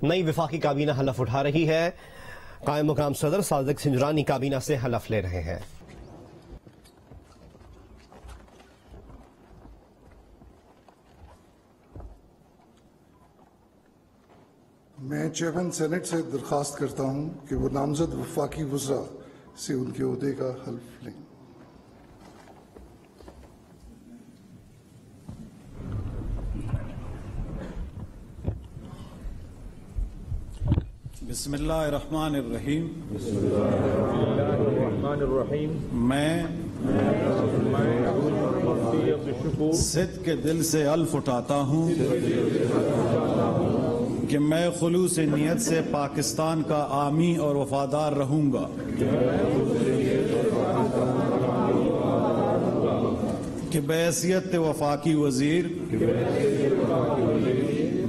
نئی وفاقی کابینہ حلف اٹھا رہی ہے۔ قائم مقام صدر صادق سنجرانی کابینہ سے حلف لے رہے ہیں۔ میں چیئرمین سینٹ سے درخواست کرتا ہوں کہ وہ نامزد وفاقی وزراء سے ان کے عہدے کا حلف لیں۔ بسم اللہ الرحمن الرحیم۔ میں صدق کے دل سے حلف اٹھاتا ہوں کہ میں خلوص نیت سے پاکستان کا حامی اور وفادار رہوں گا، کہ بحیثیت وفاقی وزیر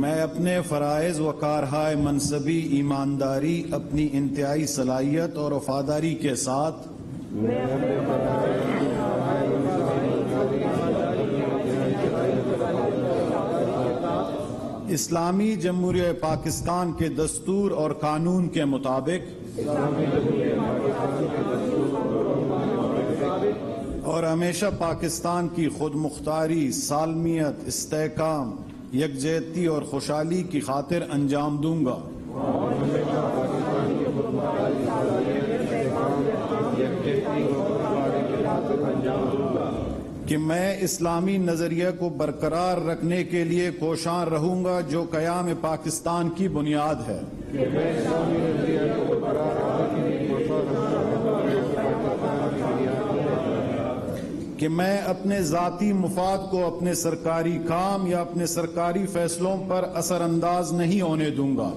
میں اپنے فرائض و کارہائے منصبی ایمانداری، اپنی انتہائی صلاحیت اور وفاداری کے ساتھ اسلامی جمہوریہ پاکستان کے دستور اور قانون کے مطابق اور ہمیشہ پاکستان کی خود مختاری، سالمیت، استحکام، یکجہتی اور خوشحالی کی خاطر انجام دوں گا، کہ میں اسلامی نظریہ کو برقرار رکھنے کے لیے کوشاں رہوں گا جو قیام پاکستان کی بنیاد ہے، کہ میں اپنے ذاتی مفاد کو اپنے سرکاری کام یا اپنے سرکاری فیصلوں پر اثر انداز نہیں ہونے دوں گا،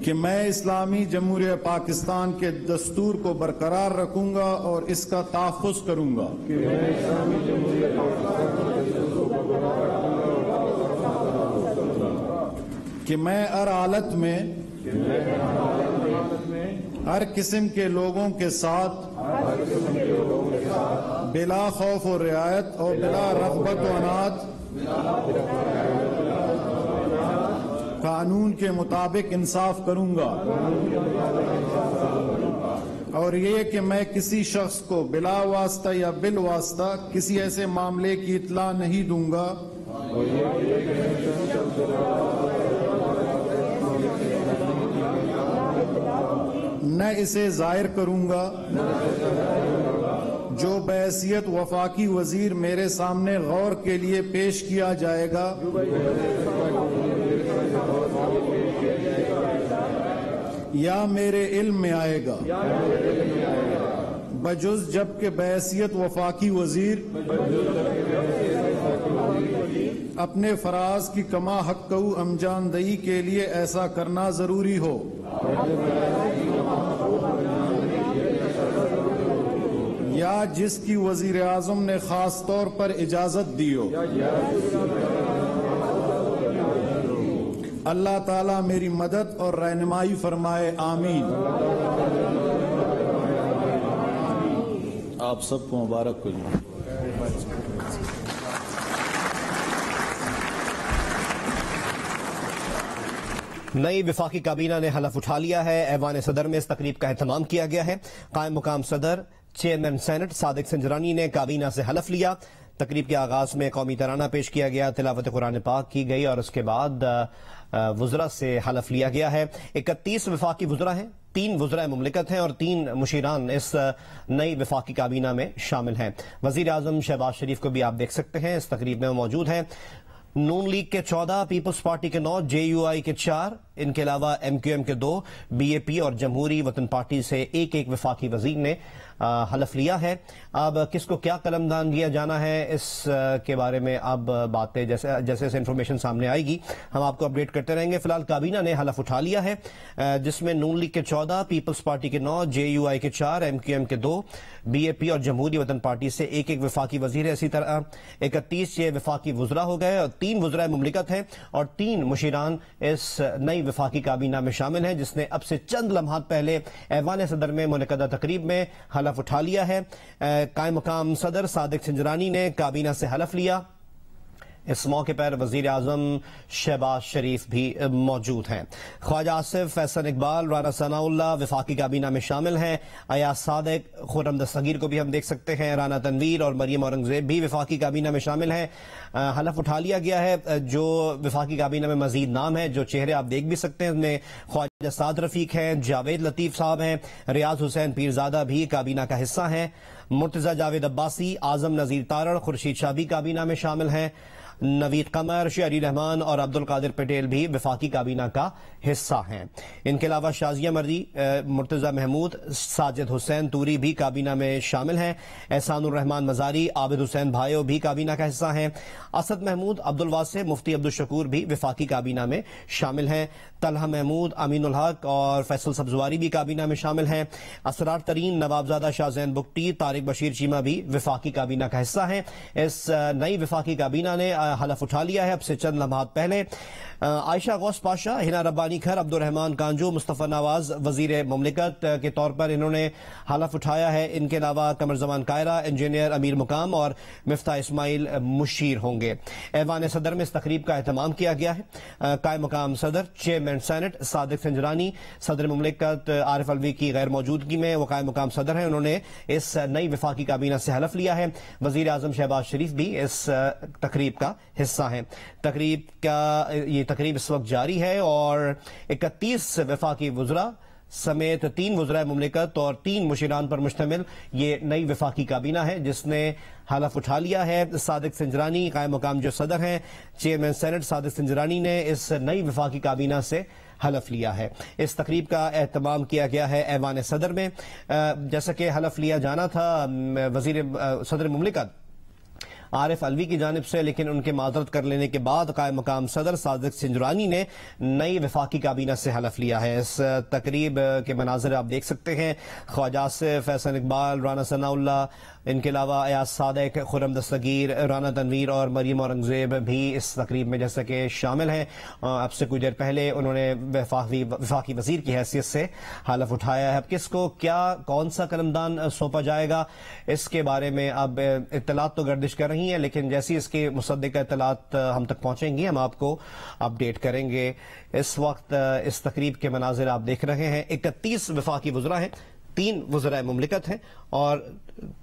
کہ میں اسلامی جمہوریہ پاکستان کے دستور کو برقرار رکھوں گا اور اس کا تحفظ کروں گا، کہ میں ہر حالت میں ہر قسم کے لوگوں کے ساتھ بلا خوف و رعایت اور بلا رغبت و عناد قانون کے مطابق انصاف کروں گا، اور یہ کہ میں کسی شخص کو بلا واسطہ یا بالواسطہ کسی ایسے معاملے کی اطلاع نہیں دوں گا نہ اسے ظاہر کروں گا جو بحیثیت وفاقی وزیر میرے سامنے غور کے لیے پیش کیا جائے گا یا میرے علم میں آئے گا، بجز جب کہ بحیثیت وفاقی وزیر اپنے فراز کی کما حق انجامدہی کے لیے ایسا کرنا ضروری ہو، یا جس کی وزیر اعظم نے خاص طور پر اجازت دی ہو۔ اللہ تعالیٰ میری مدد اور رہنمائی فرمائے، آمین۔ آپ سب کو مبارک ہو۔ نئی وفاقی کابینہ نے حلف اٹھا لیا ہے۔ ایوان صدر میں اس تقریب کا اہتمام کیا گیا ہے۔ قائم مقام صدر چیئرمین سینٹ صادق سنجرانی نے کابینہ سے حلف لیا۔ تقریب کے آغاز میں قومی ترانہ پیش کیا گیا، تلاوت قرآن پاک کی گئی اور اس کے بعد وزراء سے حلف لیا گیا ہے۔ 31 وفاقی وزراء ہیں، 3 وزراء مملکت ہیں اور 3 مشیران اس نئی وفاقی کابینہ میں شامل ہیں۔ وزیر اعظم شہباز شریف کو بھی آپ دیکھ سکتے ہیں، اس تقریب میں موجود ہیں۔ نون لیگ کے 14، پیپلز پارٹی کے 9، JUI کے 4، ان کے علاوہ MQM کے 2، BAP اور جمہوری وطن پارٹی سے ایک وفاقی وزیر نے حلف لیا ہے۔ اب کس کو کیا قلمدان دیا جانا ہے اس کے بارے میں اب باتیں جیسے انفارمیشن سامنے آئے گی ہم آپ کو اپڈیٹ کرتے رہیں گے۔ فی الحال کابینہ نے حلف اٹھا لیا ہے جس میں نون لیگ کے 14، پیپلز پارٹی کے 9، JUI کے 4، MQM کے 2، BAP اور جمہوری وطن پارٹی سے ایک وفاقی وزیر ہے۔ اسی طرح 31 وفاقی وزراء ہو گئے اور 3 وزراء مملکت ہیں اور 3 مشیران اس نئی وفاقی کابینہ میں شامل ہیں، جس نے اب سے چند لمحات پہلے ایوان صدر میں منعقدہ تقریب میں حلف حلف اٹھا لیا ہے۔ قائم مقام صدر صادق سنجرانی نے کابینہ سے حلف لیا۔ اس موقع پر وزیر اعظم شہباز شریف بھی موجود ہیں۔ خواجہ آصف، احسن اقبال، رانا ثناء اللہ وفاقی کابینہ میں شامل ہیں۔ ایاز صادق، خرم دستگیر کو بھی ہم دیکھ سکتے ہیں، رانا تنویر اور مریم اورنگزیب بھی وفاقی کابینہ میں شامل ہیں۔ حلف اٹھا لیا گیا ہے۔ جو وفاقی کابینہ میں مزید نام ہیں، جو چہرے آپ دیکھ بھی سکتے ہیں، ان میں خواجہ سعد رفیق ہیں، جاوید لطیف صاحب ہیں، ریاض حسین پیرزادہ بھی کابینہ کا حصہ ہیں، مرتضی جاوید عباسی، اعظم نذیر تارڑ، خورشید شاہ بھی کابینہ میں شامل ہیں، نوید قمر، شہری رحمان اور عبد القادر پٹیل بھی وفاقی کابینہ کا حصہ ہیں۔ ان کے علاوہ شازیہ مردی، مرتضی محمود، ساجد حسین توری بھی کابینہ میں شامل ہیں، احسان الرحمان مزاری، عابد حسین بھائیو بھی کابینہ کا حصہ ہیں، اسد محمود، عبد الواسع، مفتی عبدالشکور بھی وفاقی کابینہ میں شامل ہیں، طلحہ محمود، امین الحق اور فیصل سبزواری بھی کابینہ میں شامل ہیں، اسرار ترین، نوابزادہ شاہ زین بگٹی، طارق بشیر چیمہ بھی وفاقی کابینہ کا حصہ ہیں۔ اس نئی وفاقی کابینہ نے حلف اٹھا لیا ہے اب سے چند لمحات پہلے۔ عائشہ غوث پاشا، ہنا ربانی کھر، عبد الرحمان کانجو، مصطفیٰ نواز وزیر مملکت کے طور پر انہوں نے حلف اٹھایا ہے۔ ان کے علاوہ قمر زمان کائرہ، انجینئر امیر مقام اور مفتاح اسماعیل مشیر ہوں گے۔ ایوان صدر میں اس تقریب کا اہتمام کیا گیا ہے۔ قائم مقام صدر چیئرمین سینٹ صادق سنجرانی، صدر مملکت عارف الوی کی غیر موجودگی میں وہ قائم مقام صدر ہیں، انہوں نے اس نئی وفاقی کابینہ سے حلف لیا ہے۔ وزیر اعظم شہباز شریف بھی اس تقریب کا حصہ ہیں۔ یہ تقریب اس وقت جاری ہے اور 31 وفاقی وزراء سمیت 3 وزراء مملکت اور 3 مشیران پر مشتمل یہ نئی وفاقی کابینہ ہے جس نے حلف اٹھا لیا ہے۔ صادق سنجرانی قائم مقام جو صدر ہیں، چیئرمین سینٹ صادق سنجرانی نے اس نئی وفاقی کابینہ سے حلف لیا ہے۔ اس تقریب کا اہتمام کیا گیا ہے ایوان صدر میں۔ جیسا کہ حلف لیا جانا تھا صدر مملکت عارف الوی کی جانب سے، لیکن ان کے معذرت کر لینے کے بعد قائم مقام صدر صادق سنجرانی نے نئی وفاقی کابینہ سے حلف لیا ہے۔ اس تقریب کے مناظر آپ دیکھ سکتے ہیں۔ خواجہ آصف، احسن اقبال، رانا ثناء اللہ، ان کے علاوہ ایاز صادق، خرم دستگیر، رانا تنویر اور مریم اورنگزیب بھی اس تقریب میں جیسا کہ شامل ہیں۔ اب سے کچھ دیر پہلے انہوں نے وفاقی وزیر کی حیثیت سے حلف اٹھایا ہے۔ اب کس کو کون سا قلمدان سونپا جائے گا، اس کے بارے میں اب اطلاعات تو گردش کر رہی ہیں، لیکن جیسی اس کی مصدقہ اطلاعات ہم تک پہنچیں گی ہم آپ کو اپڈیٹ کریں گے۔ اس وقت اس تقریب کے مناظر آپ دیکھ رہے ہیں۔ 31 وفاقی وزراء ہیں، 3 وزراء مملکت ہیں اور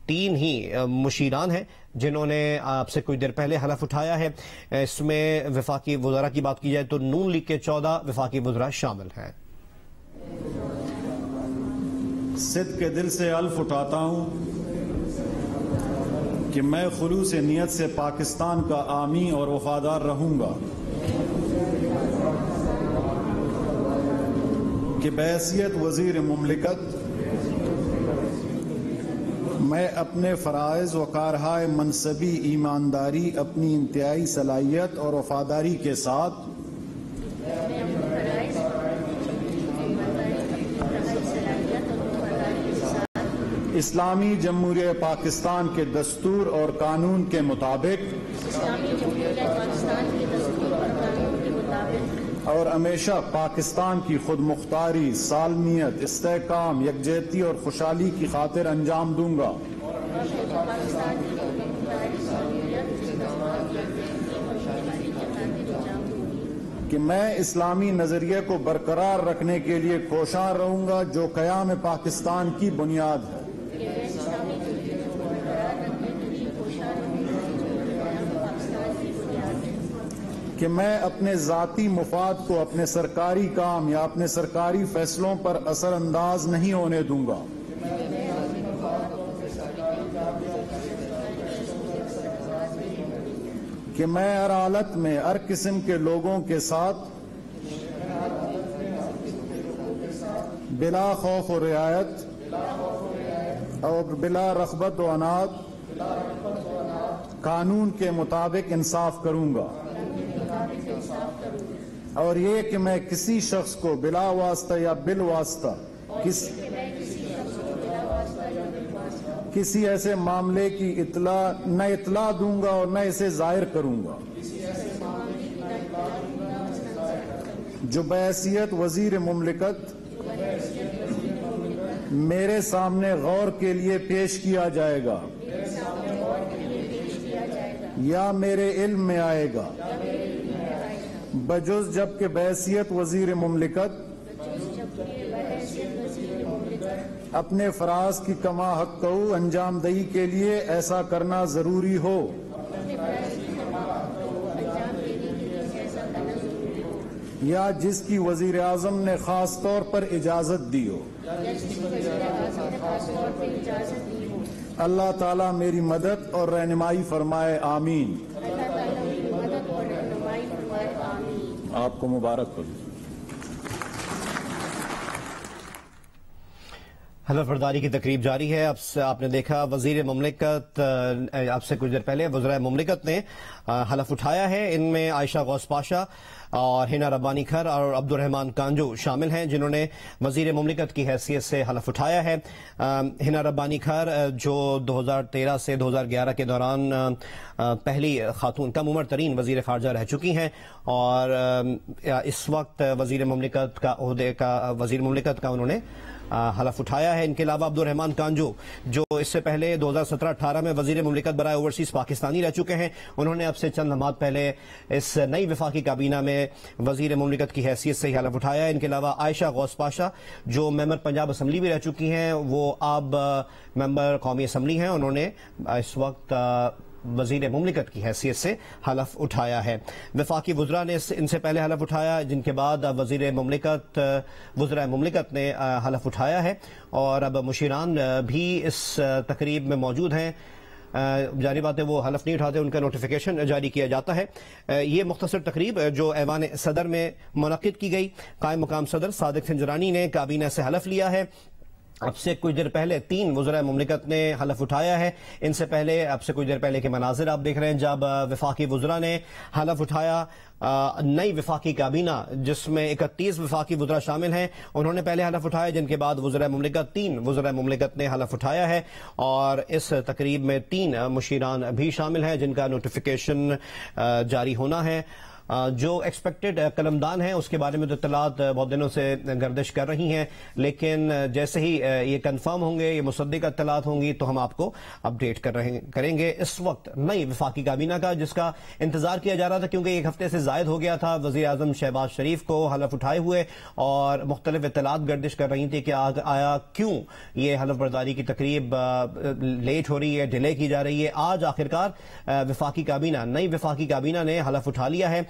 3 ہی مشیران ہیں جنہوں نے آپ سے کچھ دیر پہلے حلف اٹھایا ہے۔ اس میں وفاقی وزراء کی بات کی جائے تو نون لیگ کے 14 وفاقی وزراء شامل ہیں۔ صدق کے دل سے حلف اٹھاتا ہوں کہ میں خلوص نیت سے پاکستان کا حامی اور وفادار رہوں گا، کہ بحیثیت وزیر مملکت میں اپنے فرائض و کارہائے منصبی ایمانداری، اپنی انتہائی صلاحیت اور وفاداری کے ساتھ اسلامی جمہوریہ پاکستان کے دستور اور قانون کے مطابق اور ہمیشہ پاکستان کی خود مختاری، سالمیت، استحکام، یکجہتی اور خوشحالی کی خاطر انجام دوں گا۔ کہ میں اسلامی نظریے کو برقرار رکھنے کے لیے کوشاں رہوں گا جو قیام پاکستان کی بنیاد ہے۔ کہ میں اپنے ذاتی مفاد کو اپنے سرکاری کام یا اپنے سرکاری فیصلوں پر اثر انداز نہیں ہونے دوں گا۔ کہ میں ہر حالت میں ہر قسم کے لوگوں کے ساتھ بلا خوف و رعایت اور بلا رغبت و عناد قانون کے مطابق انصاف کروں گا، اور یہ کہ میں کسی شخص کو بلا واسطہ یا بالواسطہ کسی ایسے معاملے کی نہ اطلاع دوں گا اور نہ اسے ظاہر کروں گا جو بحیثیت وزیر مملکت میرے سامنے غور کے لیے پیش کیا جائے گا یا میرے علم میں آئے گا، بجز جب کہ بحیثیت وزیر مملکت اپنے فراز کی کما حق انجام دہی کے لیے ایسا کرنا ضروری ہو، یا جس کی وزیر اعظم نے خاص طور پر اجازت دی ہو۔ اللہ تعالیٰ میری مدد اور رہنمائی فرمائے، آمین۔ آپ کو مبارک ہو۔ حلف برداری کی تقریب جاری ہے۔ اب آپ نے دیکھا وزیر مملکت اب سے کچھ دیر پہلے وزرائے مملکت نے حلف اٹھایا ہے۔ ان میں عائشہ غوث پاشا اور ہنا ربانی کھر اور عبد الرحمان کانجو شامل ہیں جنہوں نے وزیر مملکت کی حیثیت سے حلف اٹھایا ہے۔ ہنا ربانی کھر جو 2013 سے 2011 کے دوران پہلی خاتون کم عمر ترین وزیر خارجہ رہ چکی ہیں اور اس وقت وزیر مملکت کا انہوں نے حلف اٹھایا ہے۔ ان کے علاوہ عبد الرحمان کانجو جو اس سے پہلے 2017-18 میں وزیر مملکت برائے اوورسیز پاکستانی رہ چکے ہیں، انہوں نے اب سے چند لمحات پہلے اس نئی وفاقی کابینہ میں وزیر مملکت کی حیثیت سے ہی حلف اٹھایا ہے۔ ان کے علاوہ عائشہ غوث پاشا جو ممبر پنجاب اسمبلی بھی رہ چکی ہیں، وہ اب ممبر قومی اسمبلی ہیں، انہوں نے اس وقت وزیر مملکت کی حیثیت سے حلف اٹھایا ہے۔ وفاقی وزراء نے ان سے پہلے حلف اٹھایا، جن کے بعد وزرائے مملکت نے حلف اٹھایا ہے اور اب مشیران بھی اس تقریب میں موجود ہیں۔ جاری بات ہے وہ حلف نہیں اٹھاتے، ان کا نوٹیفیکیشن جاری کیا جاتا ہے۔ یہ مختصر تقریب جو ایوان صدر میں منعقد کی گئی، قائم مقام صدر صادق سنجرانی نے کابینہ سے حلف لیا ہے۔ اب سے کچھ دیر پہلے 3 وزرائے مملکت نے حلف اٹھایا ہے۔ ان سے پہلے اب سے کچھ دیر پہلے کے مناظر آپ دیکھ رہے ہیں جب وفاقی وزراء نے حلف اٹھایا۔ نئی وفاقی کابینہ جس میں 31 وفاقی وزراء شامل ہیں، انہوں نے پہلے حلف اٹھایا، جن کے بعد 3 وزرائے مملکت نے حلف اٹھایا ہے اور اس تقریب میں 3 مشیران بھی شامل ہیں جن کا نوٹیفیکیشن جاری ہونا ہے۔ جو ایکسپیکٹڈ قلمدان ہیں اس کے بارے میں تو اطلاعات بہت دنوں سے گردش کر رہی ہیں، لیکن جیسے ہی یہ کنفرم ہوں گے، یہ مصدقہ اطلاعات ہوں گی تو ہم آپ کو اپڈیٹ کریں گے۔ اس وقت نئی وفاقی کابینہ کا جس کا انتظار کیا جا رہا تھا کیونکہ 1 ہفتے سے زائد ہو گیا تھا وزیر اعظم شہباز شریف کو حلف اٹھائے ہوئے، اور مختلف اطلاعات گردش کر رہی تھی کہ آیا کیوں یہ حلف برداری کی تقریب لیٹ ہو رہی ہے، ڈیلے کی جا رہی ہے۔ آج آخرکار نئی وفاقی کابینہ نے حلف اٹھا لیا ہے۔